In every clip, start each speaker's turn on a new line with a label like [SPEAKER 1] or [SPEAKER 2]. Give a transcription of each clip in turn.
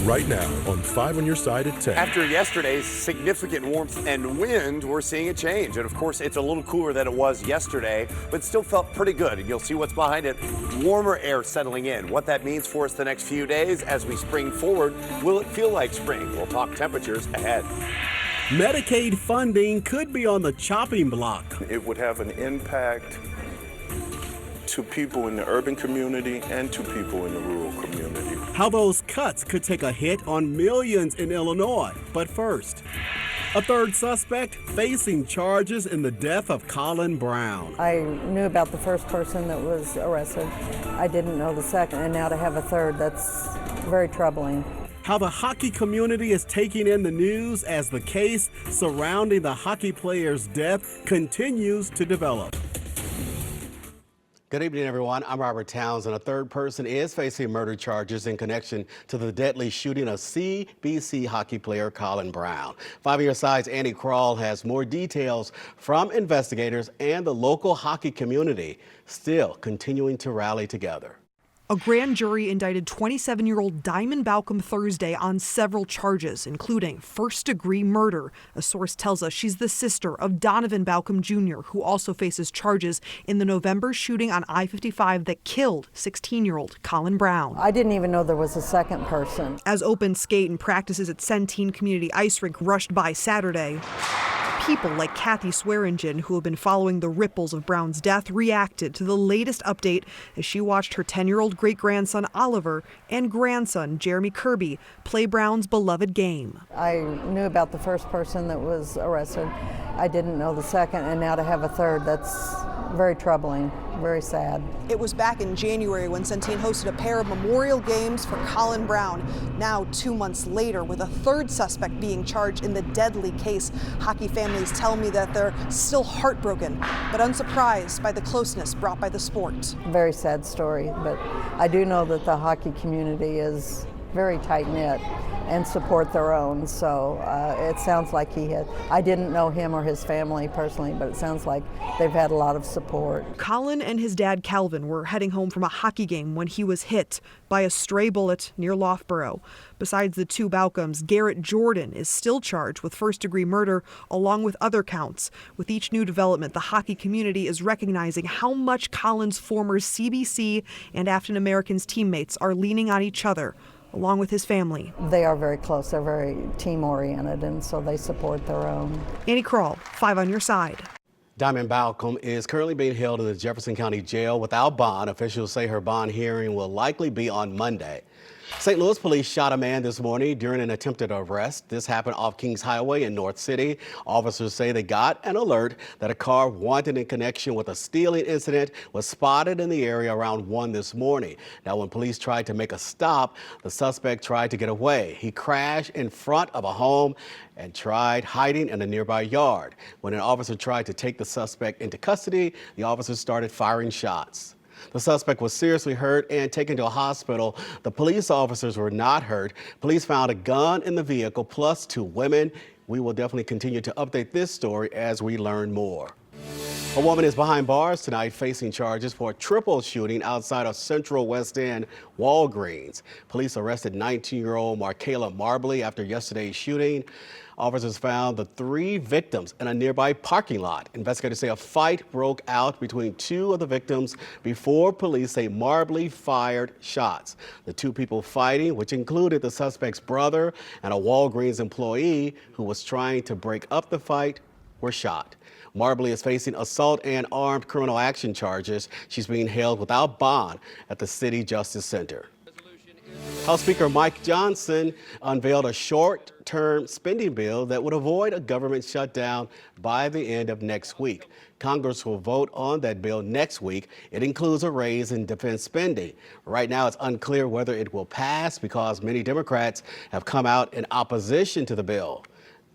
[SPEAKER 1] right now on 5 on your side at 10.
[SPEAKER 2] After yesterday's significant warmth and wind, we're seeing a change. And of course, it's a little cooler than it was yesterday, but still felt pretty good. And you'll see what's behind it. Warmer air settling in. What that means for us the next few days as we spring forward. Will it feel like spring? We'll talk temperatures ahead.
[SPEAKER 3] Medicaid funding could be on the chopping block.
[SPEAKER 4] It would have an impact to people in the urban community and to people in the rural community.
[SPEAKER 3] How those cuts could take a hit on millions in Illinois. But first, a third suspect facing charges in the death of Colin Brown.
[SPEAKER 5] I knew about the first person that was arrested. I didn't know the second, and now to have a third, that's very troubling.
[SPEAKER 3] How the hockey community is taking in the news as the case surrounding the hockey player's death continues to develop.
[SPEAKER 6] Good evening, everyone. I'm Robert Towns, and a third person is facing murder charges in connection to the deadly shooting of CBC hockey player Colin Brown. 5 on your side's Andy Krall has more details from investigators and the local hockey community still continuing to rally together.
[SPEAKER 7] A grand jury indicted 27-year-old Diamond Balcom Thursday on several charges, including first-degree murder. A source tells us she's the sister of Donovan Balcom Jr., who also faces charges in the November shooting on I-55 that killed 16-year-old Colin Brown.
[SPEAKER 5] I didn't even know there was a second person.
[SPEAKER 7] As open skate and practices at Centene Community Ice Rink rushed by Saturday, people like Kathy Swearingen, who have been following the ripples of Brown's death, reacted to the latest update as she watched her 10-year-old great-grandson Oliver and grandson Jeremy Kirby play Brown's beloved game.
[SPEAKER 5] I knew about the first person that was arrested. I didn't know the second, and now to have a third, that's very troubling, very sad.
[SPEAKER 7] It was back in January when Centene hosted a pair of memorial games for Colin Brown. Now, 2 months later, with a third suspect being charged in the deadly case, hockey families tell me that they're still heartbroken, but unsurprised by the closeness brought by the sport.
[SPEAKER 5] Very sad story, but I do know that the hockey community is very tight-knit and support their own, so it sounds like I didn't know him or his family personally, but it sounds like they've had a lot of support.
[SPEAKER 7] Colin and his dad Calvin were heading home from a hockey game when he was hit by a stray bullet near Loughborough. Besides the two Balcoms, Garrett Jordan is still charged with first-degree murder along with other counts. With each new development, the hockey community is recognizing how much Colin's former CBC and African Americans teammates are leaning on each other, along with his family.
[SPEAKER 5] They are very close. They're very team-oriented, and so they support their own.
[SPEAKER 7] Andy Krall, 5 on your side.
[SPEAKER 6] Diamond Balcom is currently being held in the Jefferson County Jail without bond. Officials say her bond hearing will likely be on Monday. St. Louis police shot a man this morning during an attempted arrest. This happened off Kings Highway in North City. Officers say they got an alert that a car wanted in connection with a stealing incident was spotted in the area around 1 this morning. Now, when police tried to make a stop, the suspect tried to get away. He crashed in front of a home and tried hiding in a nearby yard. When an officer tried to take the suspect into custody, the officers started firing shots. The suspect was seriously hurt and taken to a hospital. The police officers were not hurt. Police found a gun in the vehicle plus 2 women. We will definitely continue to update this story as we learn more. A woman is behind bars tonight facing charges for a triple shooting outside of Central West End Walgreens. Police arrested 19-year-old Markayla Marbley after yesterday's shooting. Officers found the 3 victims in a nearby parking lot. Investigators say a fight broke out between 2 of the victims before police say Marbley fired shots. The 2 people fighting, which included the suspect's brother and a Walgreens employee who was trying to break up the fight, were shot. Marbley is facing assault and armed criminal action charges. She's being held without bond at the City Justice Center. House Speaker Mike Johnson unveiled a short-term spending bill that would avoid a government shutdown by the end of next week. Congress will vote on that bill next week. It includes a raise in defense spending. Right now, it's unclear whether it will pass because many Democrats have come out in opposition to the bill.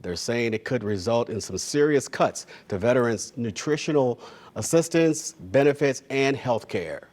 [SPEAKER 6] They're saying it could result in some serious cuts to veterans' nutritional assistance, benefits, and health care.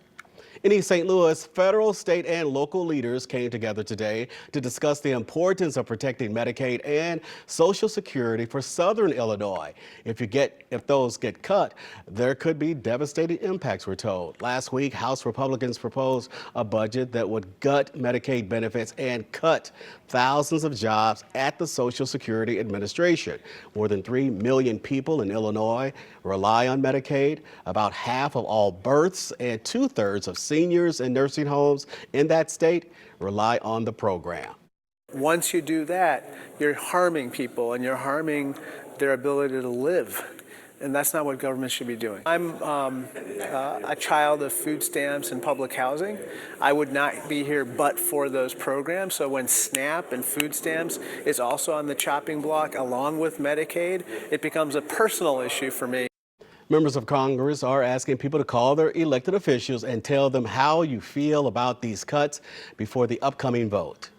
[SPEAKER 6] In East St. Louis, federal, state, and local leaders came together today to discuss the importance of protecting Medicaid and Social Security for Southern Illinois. If those get cut, there could be devastating impacts, we're told. Last week, House Republicans proposed a budget that would gut Medicaid benefits and cut thousands of jobs at the Social Security Administration. More than 3 million people in Illinois rely on Medicaid. About half of all births and 2/3 of seniors in nursing homes in that state rely on the program.
[SPEAKER 8] Once you do that, you're harming people and you're harming their ability to live. And that's not what government should be doing. I'm a child of food stamps and public housing. I would not be here but for those programs. So when SNAP and food stamps is also on the chopping block along with Medicaid, it becomes a personal issue for me.
[SPEAKER 6] Members of Congress are asking people to call their elected officials and tell them how you feel about these cuts before the upcoming vote.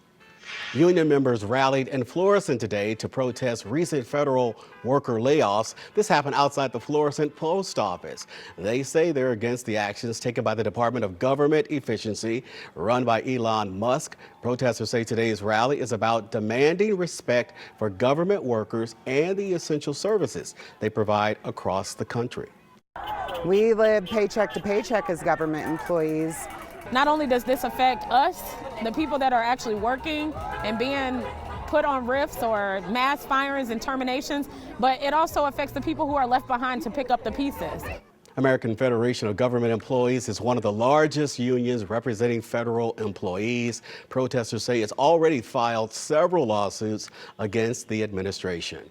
[SPEAKER 6] Union members rallied in Florissant today to protest recent federal worker layoffs. This happened outside the Florissant post office. They say they're against the actions taken by the Department of Government Efficiency, run by Elon Musk. Protesters say today's rally is about demanding respect for government workers and the essential services they provide across the country.
[SPEAKER 9] We live paycheck to paycheck as government employees.
[SPEAKER 10] Not only does this affect us, the people that are actually working and being put on RIFs or mass firings and terminations, but it also affects the people who are left behind to pick up the pieces.
[SPEAKER 6] American Federation of Government Employees is one of the largest unions representing federal employees. Protesters say it's already filed several lawsuits against the administration.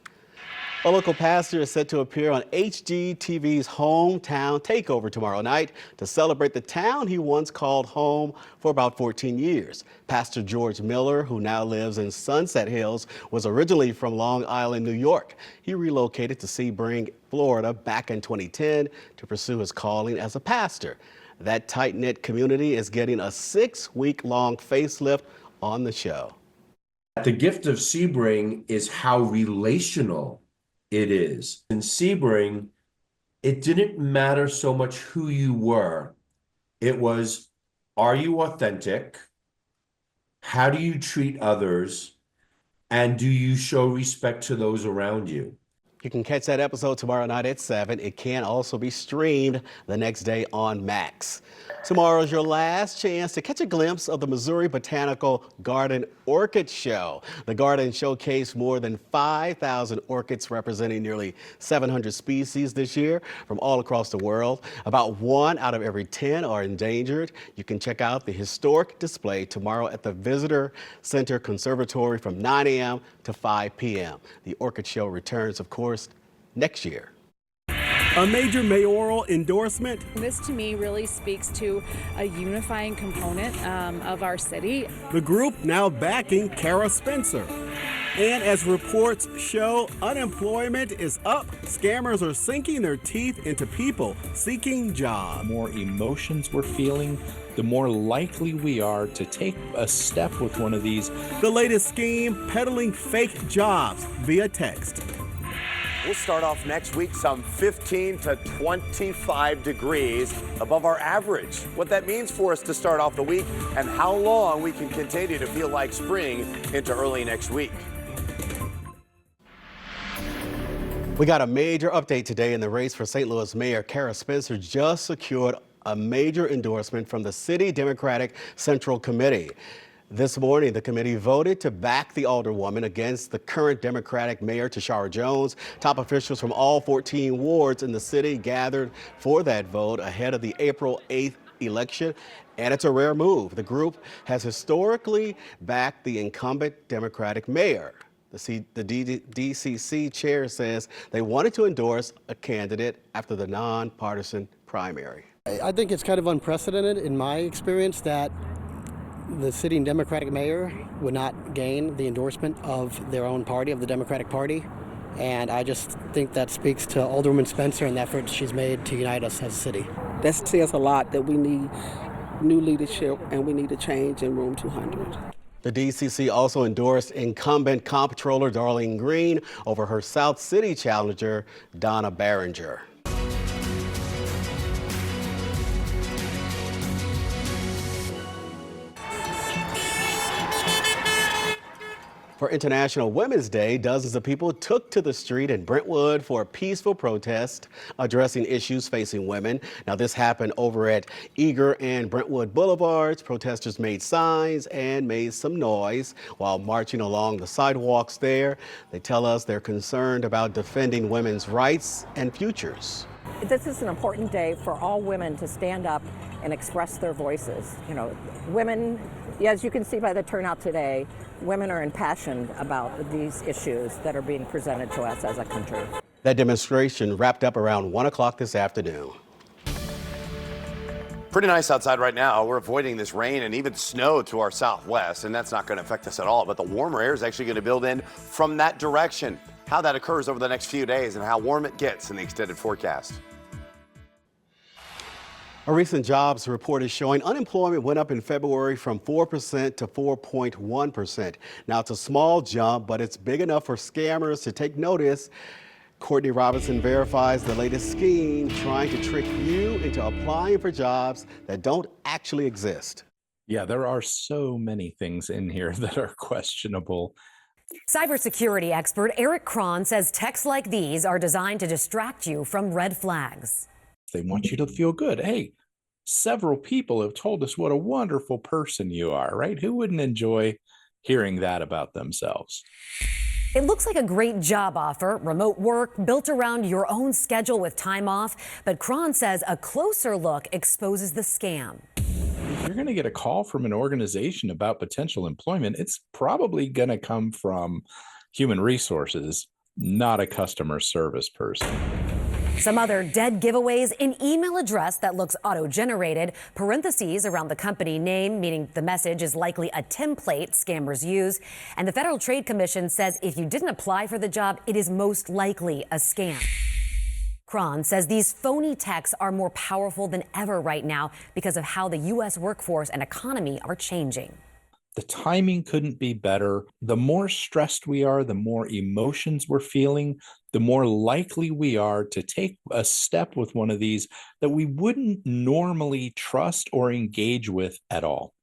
[SPEAKER 6] A local pastor is set to appear on HGTV's Hometown Takeover tomorrow night to celebrate the town he once called home for about 14 years. Pastor George Miller, who now lives in Sunset Hills, was originally from Long Island, New York. He relocated to Sebring, Florida back in 2010 to pursue his calling as a pastor. That tight-knit community is getting a 6-week-long facelift on the show.
[SPEAKER 11] The gift of Sebring is how relational it is. In Sebring, it didn't matter so much who you were. It was, are you authentic? How do you treat others? And do you show respect to those around you?
[SPEAKER 6] You can catch that episode tomorrow night at 7. It can also be streamed the next day on Max. Tomorrow is your last chance to catch a glimpse of the Missouri Botanical Garden Orchid Show. The garden showcased more than 5,000 orchids representing nearly 700 species this year from all across the world. About 1 out of every 10 are endangered. You can check out the historic display tomorrow at the Visitor Center Conservatory from 9 a.m. to 5 p.m. The Orchid Show returns, of course, next year.
[SPEAKER 3] A major mayoral endorsement.
[SPEAKER 12] This to me really speaks to a unifying component of our city.
[SPEAKER 3] The group now backing Kara Spencer. And as reports show, unemployment is up. Scammers are sinking their teeth into people seeking jobs.
[SPEAKER 13] The more emotions we're feeling, the more likely we are to take a step with one of these.
[SPEAKER 3] The latest scheme, peddling fake jobs via text.
[SPEAKER 2] We'll start off next week some 15 to 25 degrees above our average. What that means for us to start off the week and how long we can continue to feel like spring into early next week.
[SPEAKER 6] We got a major update today in the race for St. Louis Mayor. Kara Spencer just secured a major endorsement from the City Democratic Central Committee. This morning, the committee voted to back the alderwoman against the current Democratic Mayor, Tashara Jones. Top officials from all 14 wards in the city gathered for that vote ahead of the April 8th election, and it's a rare move. The group has historically backed the incumbent Democratic mayor. The DCC chair says they wanted to endorse a candidate after the nonpartisan primary.
[SPEAKER 14] I think it's kind of unprecedented in my experience that the sitting Democratic mayor would not gain the endorsement of their own party, of the Democratic Party. And I just think that speaks to Alderwoman Spencer and the effort she's made to unite us as a city.
[SPEAKER 15] That says a lot that we need new leadership and we need a change in room 200.
[SPEAKER 6] The DCC also endorsed incumbent comptroller Darlene Green over her South City challenger, Donna Barringer. For International Women's Day, dozens of people took to the street in Brentwood for a peaceful protest addressing issues facing women. Now, this happened over at Eager and Brentwood Boulevards. Protesters made signs and made some noise while marching along the sidewalks there. They tell us they're concerned about defending women's rights and futures.
[SPEAKER 16] This is an important day for all women to stand up and express their voices. You know, women, as you can see by the turnout today, women are impassioned about these issues that are being presented to us as a country.
[SPEAKER 6] That demonstration wrapped up around 1 o'clock this afternoon.
[SPEAKER 2] Pretty nice outside right now. We're avoiding this rain and even snow to our southwest, and that's not going to affect us at all. But the warmer air is actually going to build in from that direction. How that occurs over the next few days and how warm it gets in the extended forecast.
[SPEAKER 6] A recent jobs report is showing unemployment went up in February from 4% to 4.1%. Now, it's a small jump, but it's big enough for scammers to take notice. Courtney Robinson verifies the latest scheme trying to trick you into applying for jobs that don't actually exist.
[SPEAKER 13] Yeah, there are so many things in here that are questionable.
[SPEAKER 17] Cybersecurity expert Eric Cron says texts like these are designed to distract you from red flags.
[SPEAKER 13] They want you to feel good. Hey, several people have told us what a wonderful person you are, right? Who wouldn't enjoy hearing that about themselves?
[SPEAKER 17] It looks like a great job offer, remote work built around your own schedule with time off. But Cron says a closer look exposes the scam.
[SPEAKER 13] If you're going to get a call from an organization about potential employment, it's probably going to come from human resources, not a customer service person.
[SPEAKER 17] Some other dead giveaways, an email address that looks auto-generated, parentheses around the company name, meaning the message is likely a template scammers use. And the Federal Trade Commission says if you didn't apply for the job, it is most likely a scam. Cron says these phony texts are more powerful than ever right now because of how the U.S. workforce and economy are changing.
[SPEAKER 13] The timing couldn't be better. The more stressed we are, the more emotions we're feeling, the more likely we are to take a step with one of these that we wouldn't normally trust or engage with at all.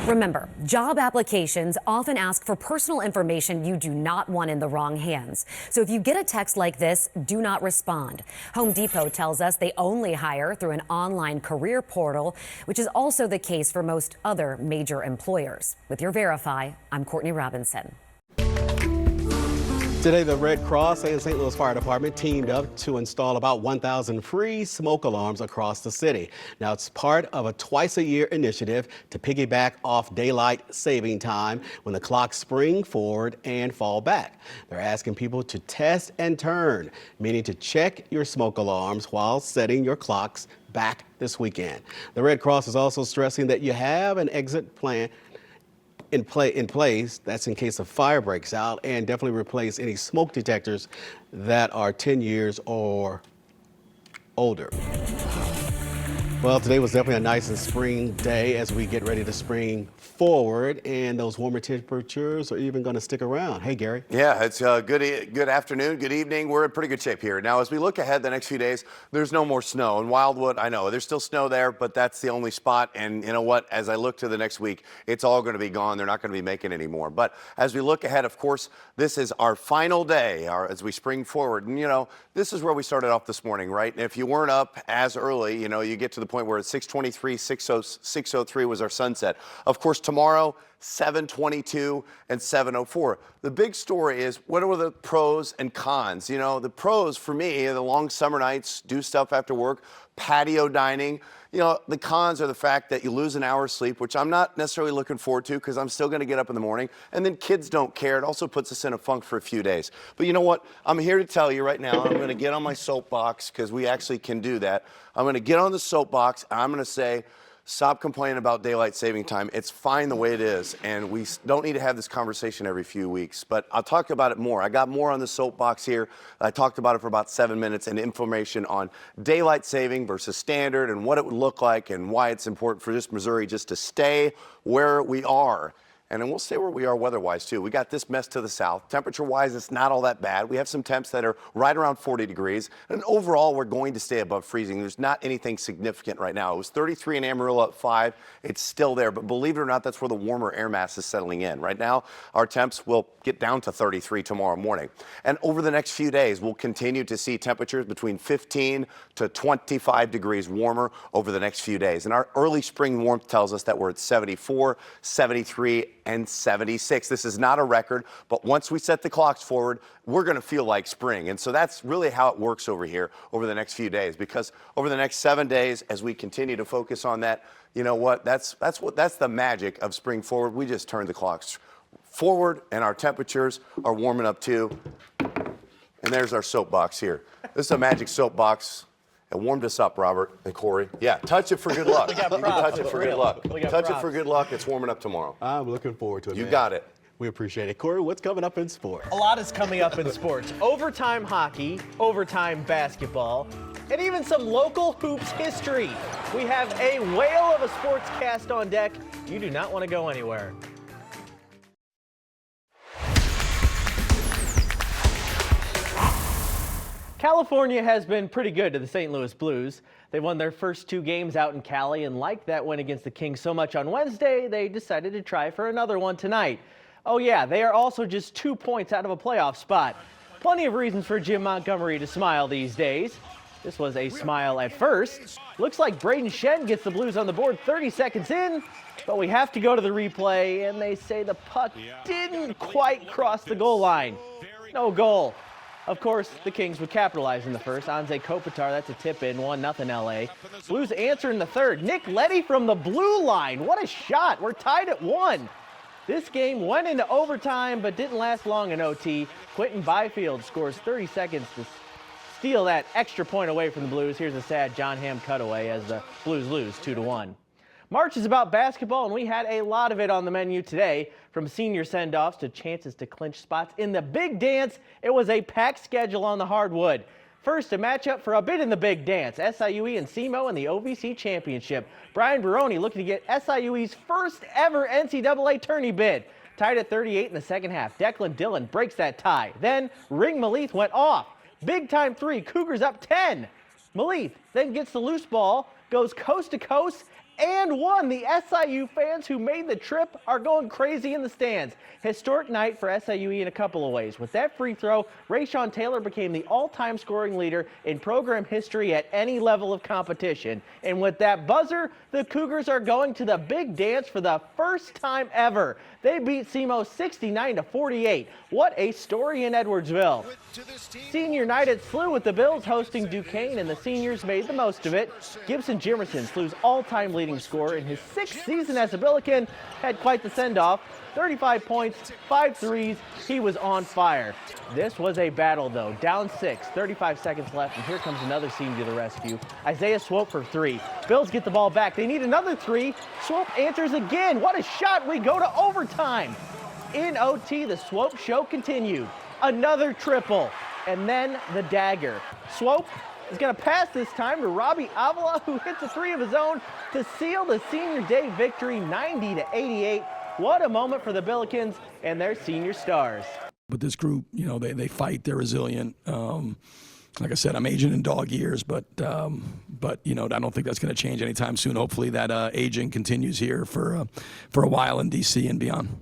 [SPEAKER 17] Remember, job applications often ask for personal information you do not want in the wrong hands. So if you get a text like this, do not respond. Home Depot tells us they only hire through an online career portal, which is also the case for most other major employers. With your Verify, I'm Courtney Robinson.
[SPEAKER 6] Today, the Red Cross and St. Louis Fire Department teamed up to install about 1,000 free smoke alarms across the city. Now, it's part of a twice-a-year initiative to piggyback off daylight saving time when the clocks spring forward and fall back. They're asking people to test and turn, meaning to check your smoke alarms while setting your clocks back this weekend. The Red Cross is also stressing that you have an exit plan in place, that's in case a fire breaks out, and definitely replace any smoke detectors that are 10 years or older. Well, today was definitely a nice and spring day as we get ready to spring forward, and those warmer temperatures are even going to stick around. Hey, Gary.
[SPEAKER 2] Yeah, it's good afternoon, good evening. We're in pretty good shape here. Now, as we look ahead the next few days, there's no more snow. In Wildwood, I know there's still snow there, but that's the only spot. And you know what? As I look to the next week, it's all going to be gone. They're not going to be making any more. But as we look ahead, of course, this is our final day as we spring forward. And, you know, this is where we started off this morning, right? And if you weren't up as early, you know, you get to the point where it's 6:23, 6:03 was our sunset. Of course, tomorrow, 7:22 and 7:04. The big story is, what are the pros and cons? You know, the pros for me are the long summer nights, do stuff after work, patio dining. You know, the cons are the fact that you lose an hour's sleep, which I'm not necessarily looking forward to because I'm still going to get up in the morning. And then kids don't care. It also puts us in a funk for a few days. But you know what? I'm here to tell you right now, I'm going to get on my soapbox because we actually can do that. I'm going to get on the soapbox and I'm going to say, stop complaining about daylight saving time. It's fine the way it is, and we don't need to have this conversation every few weeks. But I'll talk about it more. I got more on the soapbox here. I talked about it for about 7 minutes and information on daylight saving versus standard and what it would look like and why it's important for this Missouri just to stay where we are. And then we'll stay where we are weather-wise, too. We got this mess to the south. Temperature-wise, it's not all that bad. We have some temps that are right around 40 degrees. And overall, we're going to stay above freezing. There's not anything significant right now. It was 33 in Amarillo at 5. It's still there. But believe it or not, that's where the warmer air mass is settling in. Right now, our temps will get down to 33 tomorrow morning. And over the next few days, we'll continue to see temperatures between 15 to 25 degrees warmer over the next few days. And our early spring warmth tells us that we're at 74, 73, and 76. This is not a record, but once we set the clocks forward, we're going to feel like spring. And so that's really how it works over here over the next few days, because over the next 7 days, as we continue to focus on that, you know what, that's the magic of spring forward. We just turn the clocks forward and our temperatures are warming up too. And there's our soapbox here. This is a magic soapbox. It warmed us up, Robert and Corey. Yeah, touch it for good luck. You can touch it for good luck. Touch it for good luck. It's warming up tomorrow.
[SPEAKER 6] I'm looking forward to it.
[SPEAKER 2] You
[SPEAKER 6] man.
[SPEAKER 2] got it.
[SPEAKER 6] We appreciate it. Corey, what's coming up in sports?
[SPEAKER 18] A lot is coming up in sports. Overtime hockey, overtime basketball, and even some local hoops history. We have a whale of a sports cast on deck. You do not want to go anywhere. California has been pretty good to the St. Louis Blues. They won their first 2 games out in Cali, and like that win against the Kings so much on Wednesday, they decided to try for another one tonight. Oh yeah, they are also just 2 points out of a playoff spot. Plenty of reasons for Jim Montgomery to smile these days. This was a smile at first. Looks like Braden Shen gets the Blues on the board 30 seconds in, but we have to go to the replay, and they say the puck didn't quite cross the goal line. No goal. Of course, the Kings would capitalize in the first. Anze Kopitar, that's a tip-in, 1-0 LA. Blues answer in the third. Nick Leddy from the blue line. What a shot. We're tied at 1. This game went into overtime, but didn't last long in OT. Quentin Byfield scores 30 seconds to steal that extra point away from the Blues. Here's a sad John Hamm cutaway as the Blues lose 2-1. March is about basketball, and we had a lot of it on the menu today. From senior send-offs to chances to clinch spots in the big dance, it was a packed schedule on the hardwood. First, a matchup for a bid in the big dance, SIUE and SEMO in the OVC Championship. Brian Baroni looking to get SIUE's first ever NCAA tourney bid. Tied at 38 in the second half. Declan Dillon breaks that tie. Then Ring Malith went off. Big time 3, Cougars up 10. Malith then gets the loose ball, goes coast to coast, and won. The SIU fans who made the trip are going crazy in the stands. Historic night for SIUE in a couple of ways. With that free throw, Rayshawn Taylor became the all-time scoring leader in program history at any level of competition. And with that buzzer, the Cougars are going to the big dance for the first time ever. They beat SEMO 69-48. What a story in Edwardsville. Senior night at SLU with the Bills hosting Duquesne, and the seniors made the most of it. Gibson Jimerson, SLU's all-time leading scorer in his 6th season as a Billiken, had quite the send-off. 35 points, 5 threes. He was on fire. This was a battle, though. Down 6, 35 seconds left, and here comes another senior to the rescue. Isaiah Swope for 3. Bills get the ball back. They need another 3. Swope answers again. What a shot. We go to overtime. In OT, the Swope show continued. Another triple, and then the dagger. Swope is going to pass this time to Robbie Avila, who hits a 3 of his own to seal the senior day victory 90-88. What a moment for the Billikens and their senior stars.
[SPEAKER 19] But this group, you know, they fight, they're resilient. Like I said, I'm aging in dog years, but you know, I don't think that's going to change anytime soon. Hopefully that aging continues here for a while in DC and beyond.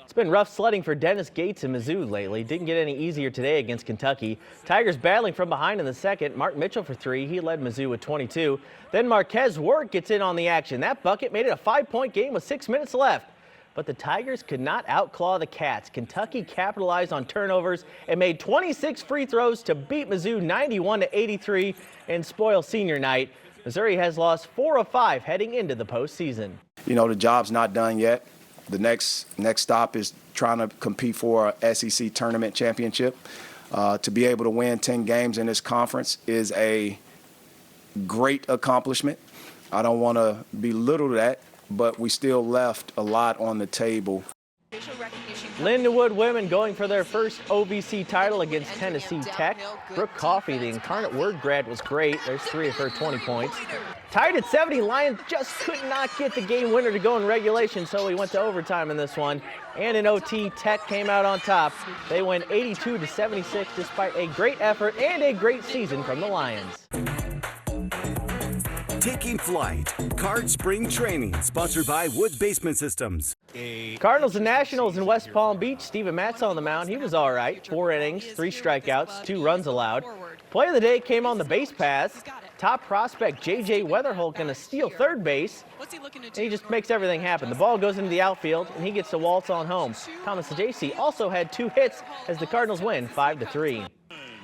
[SPEAKER 18] It's been rough sledding for Dennis Gates and Mizzou lately. Didn't get any easier today against Kentucky. Tigers battling from behind in the second. Mark Mitchell for 3. He led Mizzou with 22. Then Marquez Work gets in on the action. That bucket made it a 5-point game with 6 minutes left. But the Tigers could not outclaw the Cats. Kentucky capitalized on turnovers and made 26 free throws to beat Mizzou 91-83 and spoil senior night. Missouri has lost 4 of 5 heading into the postseason.
[SPEAKER 20] You know, the job's not done yet. The next stop is trying to compete for a SEC tournament championship. To be able to win 10 games in this conference is a great accomplishment. I don't want to belittle that, but we still left a lot on the table.
[SPEAKER 18] Lindenwood women going for their first OVC title against Tennessee Tech. Brooke Coffey, the Incarnate Word grad, was great. There's 3 of her 20 points. Tied at 70, Lions just could not get the game winner to go in regulation, so we went to overtime in this one. And in OT, Tech came out on top. They win 82-76 despite a great effort and a great season from the Lions.
[SPEAKER 21] Taking flight. Card Spring Training, sponsored by Wood Basement Systems.
[SPEAKER 18] Cardinals and Nationals in West Palm Beach. Steven Matz on the mound. He was all right. 4 innings, 3 strikeouts, 2 runs allowed. Play of the day came on the base pass. Top prospect J.J. Weatherholt going to steal third base. And he just makes everything happen. The ball goes into the outfield, and he gets to waltz on home. Thomas Ajayci also had 2 hits as the Cardinals win 5-3.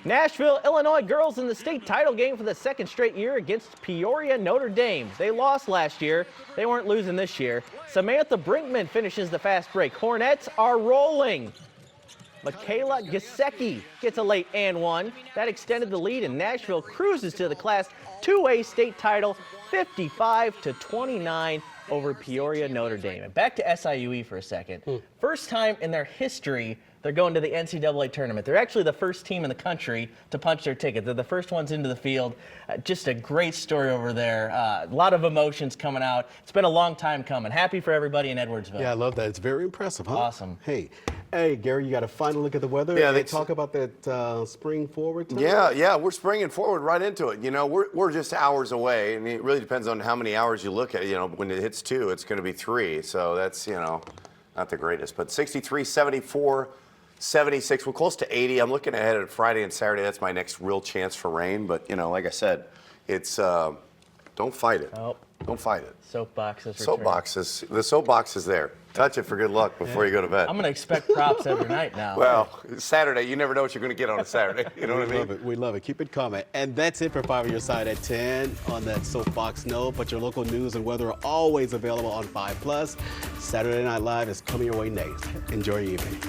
[SPEAKER 18] Nashville, Illinois girls in the state title game for the 2nd straight year against Peoria Notre Dame. They lost last year. They weren't losing this year. Samantha Brinkman finishes the fast break. Hornets are rolling. Michaela Gasecki gets a late and 1. That extended the lead, and Nashville cruises to the Class 2A state title 55-29 over Peoria Notre Dame. And back to SIUE for a second. First time in their history they're going to the NCAA tournament. They're actually the first team in the country to punch their ticket. They're the first ones into the field. Just a great story over there. A lot of emotions coming out. It's been a long time coming. Happy for everybody in Edwardsville.
[SPEAKER 6] Yeah, I love that. It's very impressive, huh?
[SPEAKER 18] Awesome.
[SPEAKER 6] Hey, Gary, you got a final look at the weather?
[SPEAKER 2] Yeah,
[SPEAKER 6] they talk about that spring forward tonight?
[SPEAKER 2] Yeah, we're springing forward right into it. You know, we're just hours away, and it really depends on how many hours you look at. You know, when it hits 2, it's going to be 3. So that's, you know, not the greatest. But 63, 74, 76. We're close to 80. I'm looking ahead at Friday and Saturday. That's my next real chance for rain. But, you know, like I said, it's don't fight it.
[SPEAKER 18] Oh.
[SPEAKER 2] Don't fight it.
[SPEAKER 18] Soapboxes.
[SPEAKER 2] The soapbox is there. Touch it for good luck before you go to bed.
[SPEAKER 18] I'm going to expect props every night now.
[SPEAKER 2] Well, Saturday, you never know what you're going to get on a Saturday. You know what I mean?
[SPEAKER 6] We love it. Keep it coming. And that's it for 5 on your side at 10 on that soapbox note. But your local news and weather are always available on 5+. Saturday Night Live is coming your way next. Enjoy your evening.